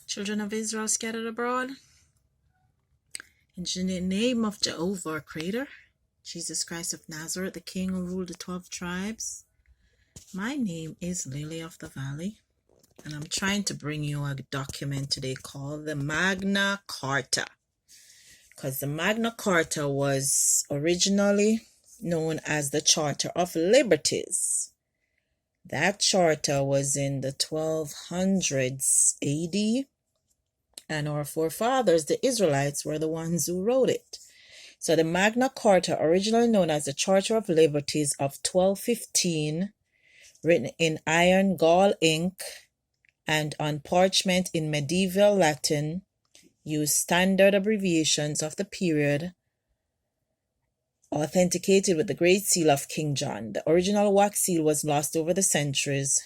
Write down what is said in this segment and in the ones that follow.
Children of Israel scattered abroad, in the name of Jehovah our Creator, Jesus Christ of Nazareth, the King who ruled the 12 tribes. My name is Lily of the Valley, and I'm trying to bring you a document today called the Magna Carta, because the Magna Carta was originally known as the Charter of Liberties. That charter was in the 1200s AD, and our forefathers, the Israelites, were the ones who wrote it. So the Magna Carta, originally known as the Charter of Liberties of 1215, written in iron gall ink and on parchment in medieval Latin, used standard abbreviations of the period, authenticated with the Great Seal of King John. The original wax seal was lost over the centuries.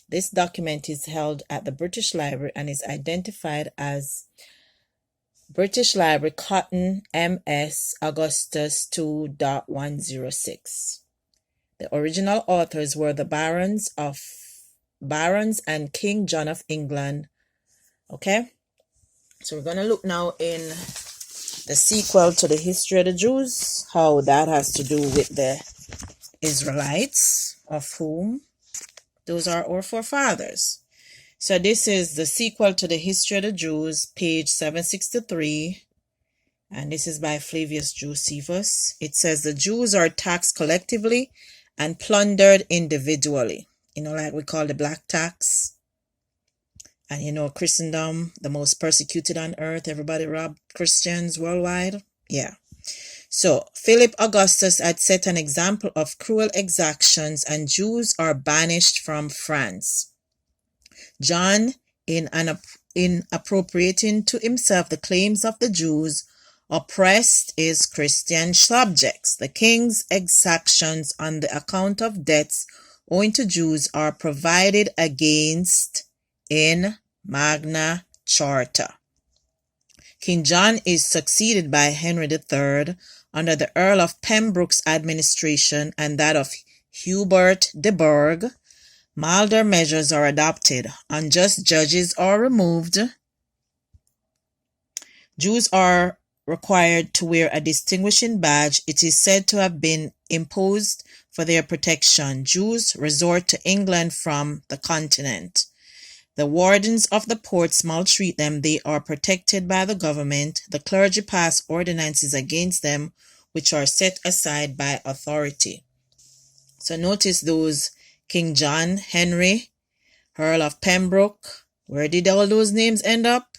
This document is held at the British Library and is identified as British Library Cotton MS Augustus 2.106. The original authors were the Barons and King John of England. Okay, so we're going to look now in the sequel to the history of the Jews, how that has to do with the Israelites, of whom those are our forefathers. So this is the sequel to the history of the Jews, page 763, and this is by Flavius Josephus. It says the Jews are taxed collectively and plundered individually. Like we call the black tax. And Christendom, the most persecuted on earth. Everybody robbed Christians worldwide. Yeah. So Philip Augustus had set an example of cruel exactions, and Jews are banished from France. John, in appropriating to himself the claims of the Jews, oppressed his Christian subjects. The king's exactions on the account of debts owing to Jews are provided against in Magna Carta. King John is succeeded by Henry III under the Earl of Pembroke's administration and that of Hubert de Burgh. Milder measures are adopted. Unjust judges are removed. Jews are required to wear a distinguishing badge. It is said to have been imposed for their protection. Jews resort to England from the continent. The wardens of the ports maltreat them. They are protected by the government. The clergy pass ordinances against them, which are set aside by authority. So notice those: King John, Henry, Earl of Pembroke. Where did all those names end up?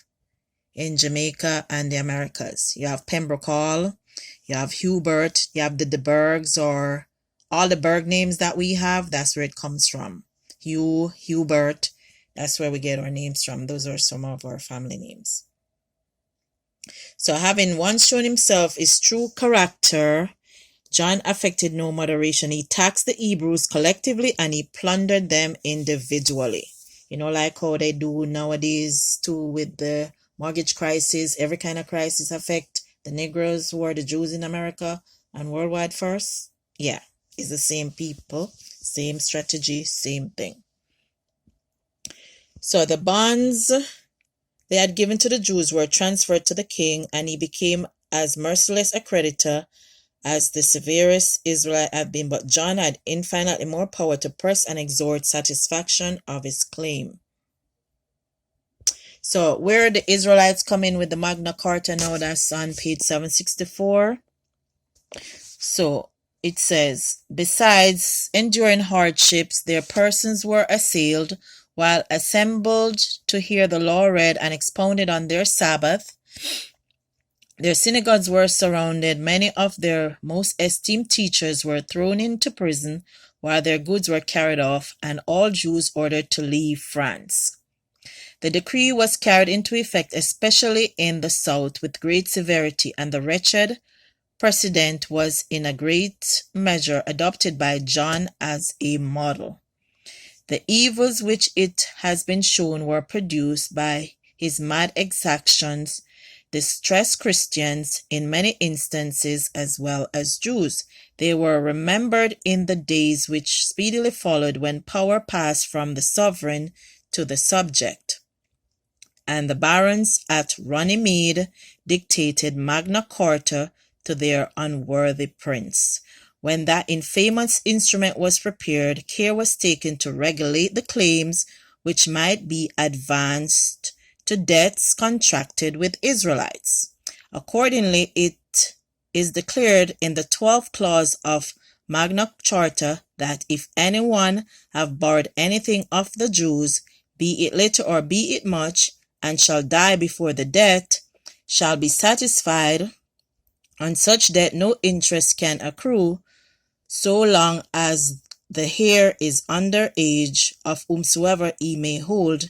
In Jamaica and the Americas. You have Pembroke Hall, you have Hubert, you have the de Burghs, or all the Burgh names that we have, that's where it comes from. Hubert, that's where we get our names from. Those are some of our family names. So having once shown himself his true character, John affected no moderation. He taxed the Hebrews collectively and he plundered them individually. Like how they do nowadays too with the mortgage crisis. Every kind of crisis affect the Negroes who are the Jews in America and worldwide first. Yeah, it's the same people, same strategy, same thing. So the bonds they had given to the Jews were transferred to the king, and he became as merciless a creditor as the severest Israelite had been. But John had infinitely more power to press and extort satisfaction of his claim. So where the Israelites come in with the Magna Carta now, that's on page 764. So it says, besides enduring hardships, their persons were assailed while assembled to hear the law read and expounded on their Sabbath. Their synagogues were surrounded. Many of their most esteemed teachers were thrown into prison, while their goods were carried off, and all Jews ordered to leave France. The decree was carried into effect, especially in the south, with great severity, and the wretched precedent was in a great measure adopted by John as a model. The evils which it has been shown were produced by his mad exactions, distressed Christians in many instances as well as Jews. They were remembered in the days which speedily followed, when power passed from the sovereign to the subject. and the barons at Runnymede dictated Magna Carta to their unworthy prince. When that infamous instrument was prepared, care was taken to regulate the claims which might be advanced to debts contracted with Israelites. Accordingly, it is declared in the 12th clause of Magna Carta that if anyone have borrowed anything of the Jews, be it little or be it much, and shall die before the debt shall be satisfied, on such debt no interest can accrue, so long as the heir is under age of whomsoever he may hold.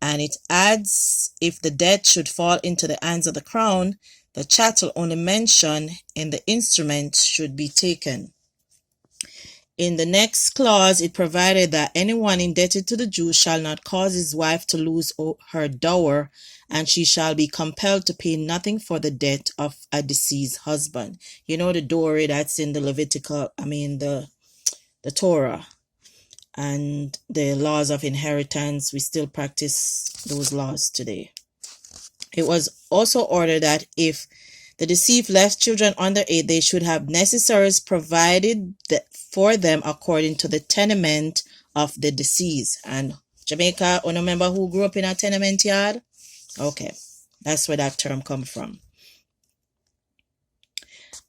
And it adds, if the debt should fall into the hands of the crown, the chattel only mentioned in the instrument should be taken. In the next clause, it provided that anyone indebted to the Jews shall not cause his wife to lose her dower, and she shall be compelled to pay nothing for the debt of a deceased husband. You know the dowry that's in the the Torah and the laws of inheritance. We still practice those laws today. It was also ordered that if the deceased left children under 8, they should have necessaries provided for them according to the tenement of the deceased. And Jamaica, you remember who grew up in a tenement yard? Okay, that's where that term comes from.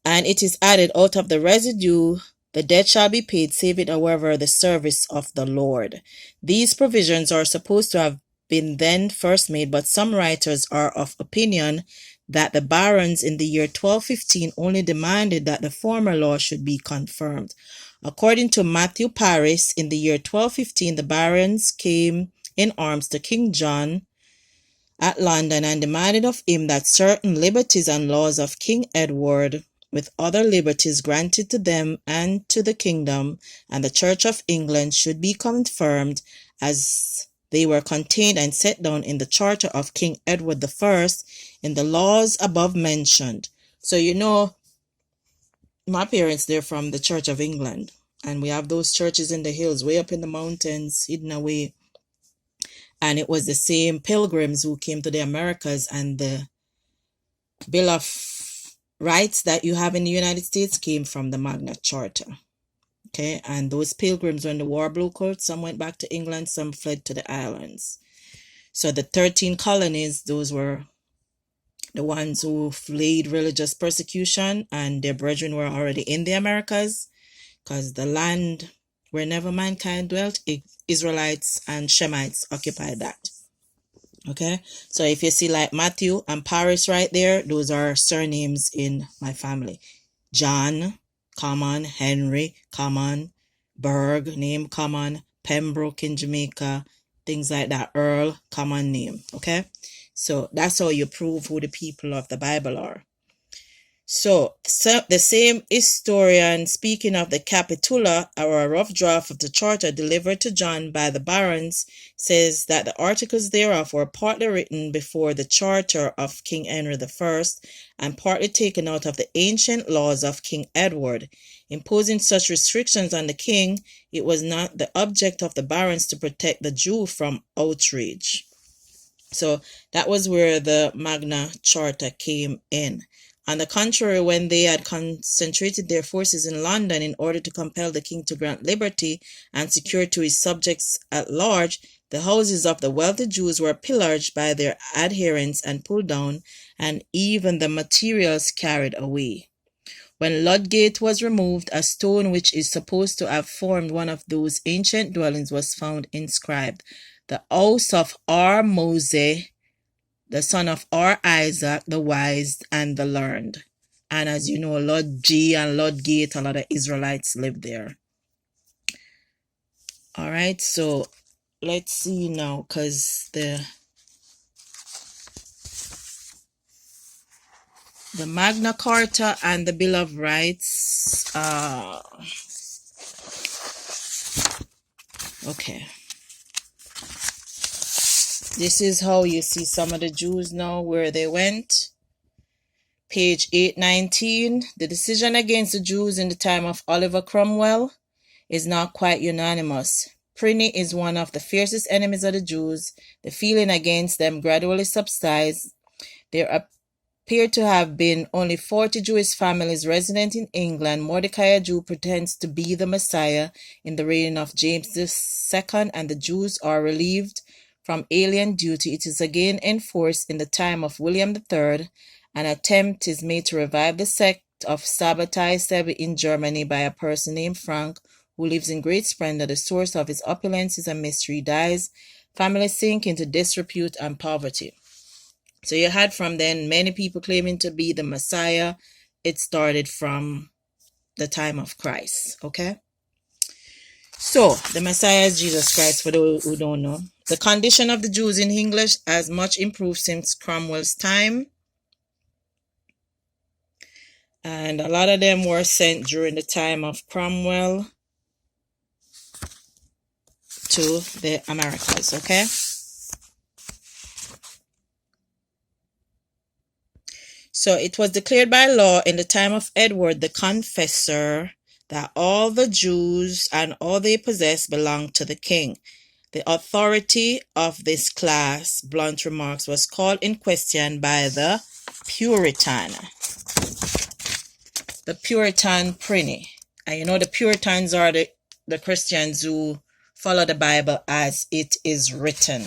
And it is added, out of the residue, the debt shall be paid, save it, however, the service of the Lord. These provisions are supposed to have been then first made, but some writers are of opinion that the barons in the year 1215 only demanded that the former law should be confirmed. According to Matthew Paris, in the year 1215, the barons came in arms to King John at London and demanded of him that certain liberties and laws of King Edward, with other liberties granted to them and to the kingdom and the Church of England, should be confirmed as they were contained and set down in the charter of King Edward I in the laws above mentioned. So you know, my parents, they're from the Church of England, and we have those churches in the hills, way up in the mountains, hidden away. And it was the same Pilgrims who came to the Americas, and the Bill of Rights that you have in the United States came from the Magna Carta. Okay, and those Pilgrims, when the war broke out, some went back to England, some fled to the islands. So the 13 colonies, those were the ones who fled religious persecution, and their brethren were already in the Americas, because the land where never mankind dwelt, Israelites and Shemites occupied that. Okay, so if you see like Matthew and Paris right there, those are surnames in my family. John, common. Henry, common. Berg, name common. Pembroke in Jamaica, things like that. Earl, common name. Okay, so that's how you prove who the people of the Bible are. So the same historian, speaking of the Capitula, or a rough draft of the charter delivered to John by the barons, says that the articles thereof were partly written before the charter of King Henry I and partly taken out of the ancient laws of King Edward. Imposing such restrictions on the king, it was not the object of the barons to protect the Jew from outrage. So that was where the Magna Carta came in. On the contrary, when they had concentrated their forces in London in order to compel the king to grant liberty and secure to his subjects at large, the houses of the wealthy Jews were pillaged by their adherents and pulled down, and even the materials carried away. When Ludgate was removed, a stone which is supposed to have formed one of those ancient dwellings was found inscribed, "The house of our Moses, the son of our Isaac, the wise and the learned." And as you know, Lord G and Ludgate, a lot of Israelites lived there. All right, so let's see now, because the Magna Carta and the Bill of Rights, okay. This is how you see some of the Jews now, where they went. Page 819, the decision against the Jews in the time of Oliver Cromwell is not quite unanimous. Pliny is one of the fiercest enemies of the Jews. The feeling against them gradually subsides. There appear to have been only 40 Jewish families resident in England. Mordecai, a Jew, pretends to be the Messiah in the reign of James II, and the Jews are relieved from alien duty. It is again enforced in the time of William III. An attempt is made to revive the sect of Sabbatai Sebi in Germany by a person named Frank, who lives in great splendor. The source of his opulence is a mystery. Dies. Families sink into disrepute and poverty. So you had from then many people claiming to be the Messiah. It started from the time of Christ. Okay. So the Messiah is Jesus Christ, for those who don't know. The condition of the Jews in English has much improved since Cromwell's time. And a lot of them were sent during the time of Cromwell to the Americas, okay? So it was declared by law in the time of Edward the Confessor that all the Jews and all they possess belonged to the king. The authority of this class, blunt remarks, was called in question by the Puritan Pliny. And you know the Puritans are the Christians who follow the Bible as it is written.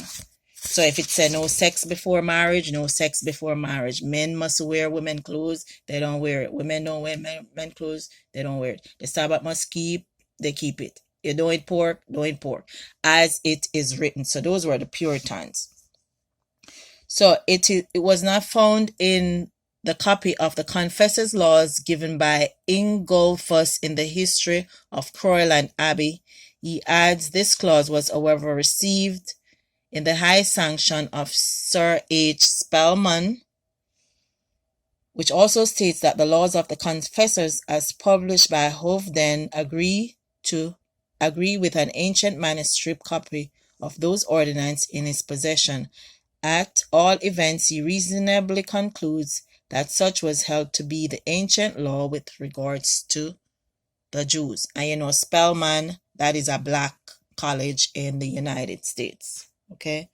So if it said no sex before marriage, no sex before marriage. Men must wear women clothes, they don't wear it. Women don't wear men clothes, they don't wear it. The Sabbath must keep, they keep it. You don't eat pork, don't eat pork. As it is written. So those were the Puritans. So it was not found in the copy of the Confessor's Laws given by Ingulphus in the history of Croyland Abbey. He adds, this clause was, however, received in the high sanction of Sir H. Spelman, which also states that the laws of the confessors as published by Hovden agree with an ancient manuscript copy of those ordinances in his possession. At all events, he reasonably concludes that such was held to be the ancient law with regards to the Jews. And you know, Spelman, that is a black college in the United States. Okay.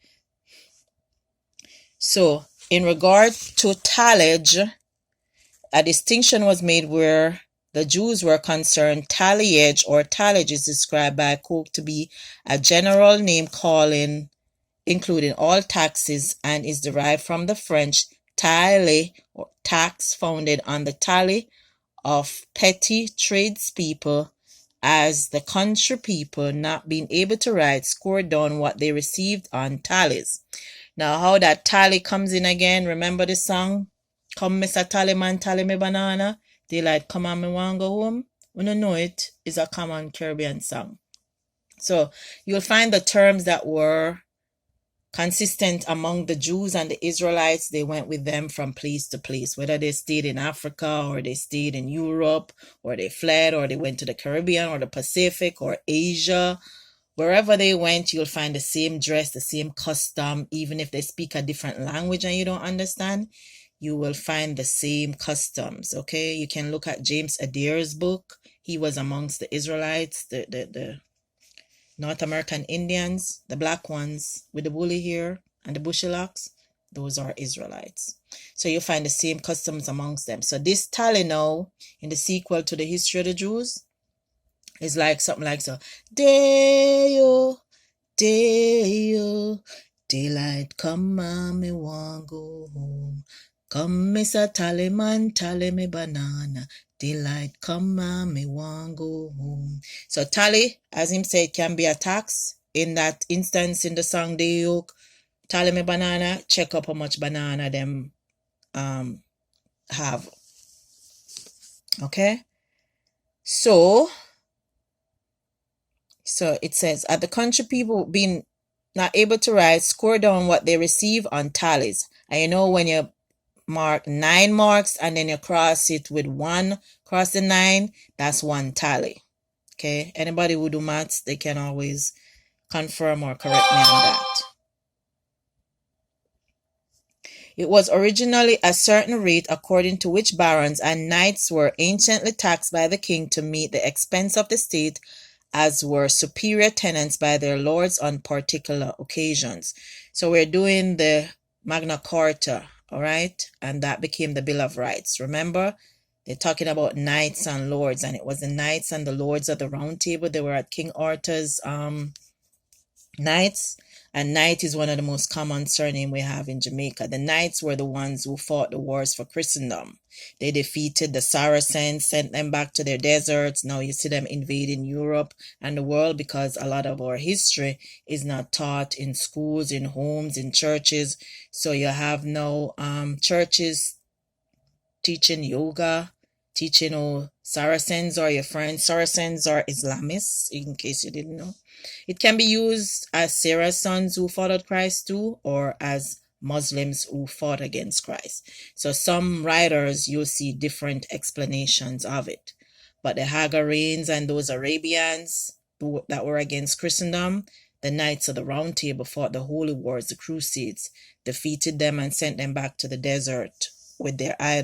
So, in regard to tallage, a distinction was made where the Jews were concerned. Talliage or tallage is described by Coke to be a general name calling, including all taxes, and is derived from the French taille, or tax, founded on the tally of petty tradespeople, as the country people, not being able to write, scored down what they received on tallies. Now, how that tally comes in again, remember the song? Come, Mr. Tallyman, tally me banana. Daylight, come on, me want go home. When you know it, is a common Caribbean song. So, you'll find the terms that were consistent among the Jews and the Israelites. They went with them from place to place, whether they stayed in Africa or they stayed in Europe or they fled or they went to the Caribbean or the Pacific or Asia. Wherever they went, you'll find the same dress, the same custom. Even if they speak a different language and you don't understand, you will find the same customs. Okay, you can look at James Adair's book. He was amongst the Israelites, the North American Indians, the black ones with the woolly hair and the bushy locks. Those are Israelites. So you find the same customs amongst them. So this tally now, in the sequel to the history of the Jews, is like something like so. Day-o, day-o, daylight come on, me want go home. Come, Mr. Tallyman, tally me banana. Daylight come on, me want go home. So tally, as him said, can be a tax. In that instance, in the song Day Yoke, tally me banana, check up how much banana them have. Okay? So it says, at the country people being not able to write, score down what they receive on tallies. And you know, when you mark 9 marks and then you cross it with 1, cross the 9, that's 1 tally. Okay, anybody who do maths, they can always confirm or correct me on that. It was originally a certain rate according to which barons and knights were anciently taxed by the king to meet the expense of the state as were superior tenants by their lords on particular occasions. So we're doing the Magna Carta, all right? And that became the Bill of Rights. Remember, they're talking about knights and lords, and it was the knights and the lords of the Round Table. They were at King Arthur's knights, and knight is one of the most common surname we have in Jamaica. The knights were the ones who fought the wars for Christendom. They defeated the Saracens, sent them back to their deserts. Now you see them invading Europe and the world, because a lot of our history is not taught in schools, in homes, in churches. So you have now churches teaching yoga, teaching Saracens are your friends. Saracens are Islamists, in case you didn't know. It can be used as Sarah's sons who followed Christ too, or as Muslims who fought against Christ. So some writers, you'll see different explanations of it. But the Hagarenes and those Arabians that were against Christendom, the Knights of the Round Table fought the Holy Wars, the Crusades, defeated them and sent them back to the desert with their idols.